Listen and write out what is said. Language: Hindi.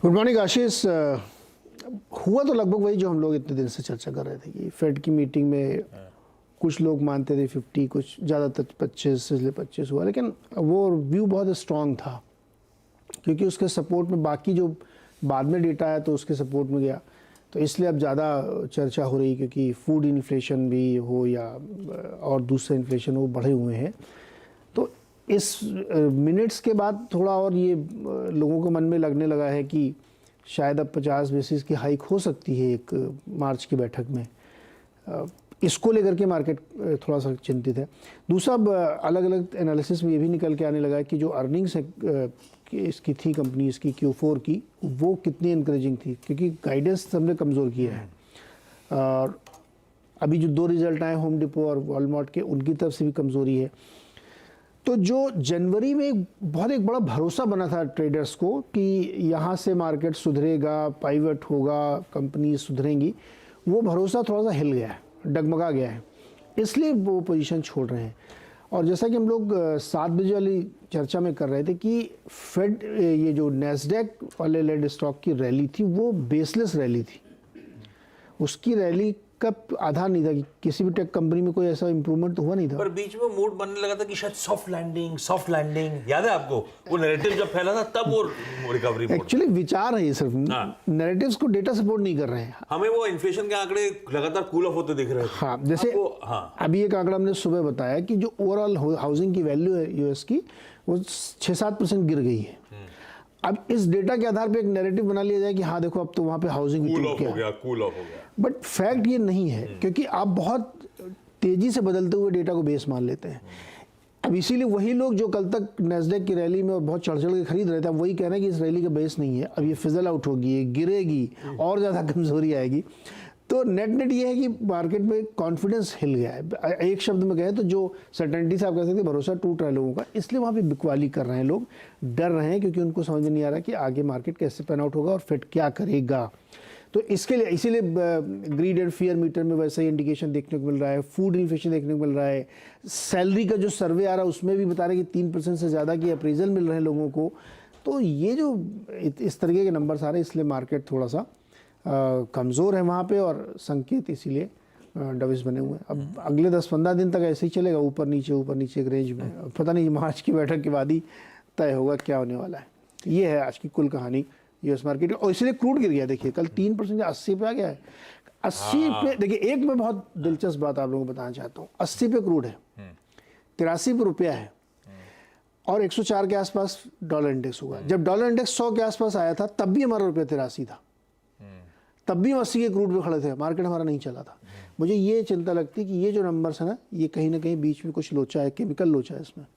गुड मॉर्निंग आशीष। हुआ तो लगभग वही जो हम लोग इतने दिन से चर्चा कर रहे थे कि फेड की मीटिंग में कुछ लोग मानते थे 50, कुछ ज़्यादातर 25 इसलिए 25 हुआ, लेकिन वो व्यू बहुत स्ट्रांग था क्योंकि उसके सपोर्ट में बाकी जो बाद में डेटा आया तो उसके सपोर्ट में गया, तो इसलिए अब ज़्यादा चर्चा हो रही क्योंकि फूड इन्फ्लेशन भी हो या और दूसरे इन्फ्लेशन वो बढ़े हुए हैं। तो इस मिनट्स के बाद थोड़ा और ये लोगों के मन में लगने लगा है कि शायद अब 50 बेसिस की हाइक हो सकती है एक मार्च की बैठक में। इसको लेकर के मार्केट थोड़ा सा चिंतित है। दूसरा, अलग अलग एनालिसिस में ये भी निकल के आने लगा है कि जो अर्निंग्स इसकी थी कंपनीज की Q4 की, वो कितनी इनकरेजिंग थी क्योंकि गाइडेंस हमने कमज़ोर किया है। और अभी जो 2 रिजल्ट आए होम डिपो और वॉलमार्ट के, उनकी तरफ से भी कमज़ोरी है। तो जो जनवरी में एक बड़ा भरोसा बना था ट्रेडर्स को कि यहाँ से मार्केट सुधरेगा, पाइवट होगा, कंपनी सुधरेंगी, वो भरोसा थोड़ा सा हिल गया है, डगमगा गया है, इसलिए वो पोजीशन छोड़ रहे हैं। और जैसा कि हम लोग 7 बजे वाली चर्चा में कर रहे थे कि फेड ये जो नैस्डैक वाले लेड स्टॉक की रैली थी वो बेसलेस रैली थी। उसकी रैली का आधार नहीं था कि किसी भी टेक कंपनी में कोई ऐसा इंप्रूवमेंट तो हुआ नहीं था। पर बीच में मूड बनने लगा था कि शायद सॉफ्ट लैंडिंग याद है आपको? वो नैरेटिव जब फैला था तब वो रिकवरी एक्चुअली विचार है ये, सिर्फ नैरेटिव्स को डेटा सपोर्ट नहीं कर रहे हैं। हमें वो इन्फ्लेशन के आंकड़े लगातार कूल ऑफ होते दिख रहे थे। हाँ, जैसे अभी एक आंकड़ा हमने सुबह बताया कि जो ओवरऑल हाउसिंग की वैल्यू है यूएस की, वो 6-7% गिर गई है। अब इस डेटा के आधार पे एक नैरेटिव बना लिया जाए कि हाँ देखो अब तो वहाँ पे हाउसिंग कूल ऑफ हो गया। बट फैक्ट ये नहीं है क्योंकि आप बहुत तेजी से बदलते हुए डेटा को बेस मान लेते हैं। अब इसीलिए वही लोग जो कल तक नैस्डैक की रैली में बहुत चढ़ के खरीद रहे थे, अब वही कह रहे हैं कि इस रैली का बेस नहीं है, अब ये फिजल आउट होगी, ये गिरेगी और ज़्यादा कमजोरी आएगी। तो नेट ये है कि मार्केट में कॉन्फिडेंस हिल गया है। एक शब्द में कहें तो जो सर्टेनिटी से आप कह सकते हैं भरोसा टूट रहा है लोगों का, इसलिए वहाँ पे बिकवाली कर रहे हैं लोग, डर रहे हैं क्योंकि उनको समझ नहीं आ रहा कि आगे मार्केट कैसे पैन आउट होगा और फेड क्या करेगा। तो इसके लिए इसीलिए ग्रीड एंड फियर मीटर में वैसा ही इंडिकेशन देखने को मिल रहा है, फूड इन्फ्लेशन देखने को मिल रहा है, सैलरी का जो सर्वे आ रहा है उसमें भी बता रहे हैं कि 3% से ज़्यादा की अप्रेजल मिल रहे हैं लोगों को। तो ये जो इस तरीके के नंबर्स आ रहे हैं, इसलिए मार्केट थोड़ा सा कमज़ोर है वहाँ पे और संकेत इसीलिए डविस बने हुए हैं। अब अगले 10-15 दिन तक ऐसे ही चलेगा, ऊपर नीचे एक रेंज में। पता नहीं मार्च की बैठक के बाद ही तय होगा क्या होने वाला है। ये है आज की कुल कहानी यूएस मार्केट। और इसलिए क्रूड गिर गया, देखिए कल 3% 80 पे आ गया है। 80 पे देखिए, एक मैं बहुत दिलचस्प बात आप लोगों को बताना चाहता हूँ। 80 पे क्रूड है, 83 पे रुपया है और 104 के आसपास डॉलर इंडेक्स हुआ। जब डॉलर इंडेक्स 100 के आसपास आया था तब भी हमारा रुपया 83 था, तब भी हम 80 के क्रूड पे खड़े थे, मार्केट हमारा नहीं चला था। मुझे ये चिंता लगती है कि ये जो नंबर्स है ना, ये कहीं ना कहीं बीच में कुछ लोचा है, केमिकल लोचा है इसमें।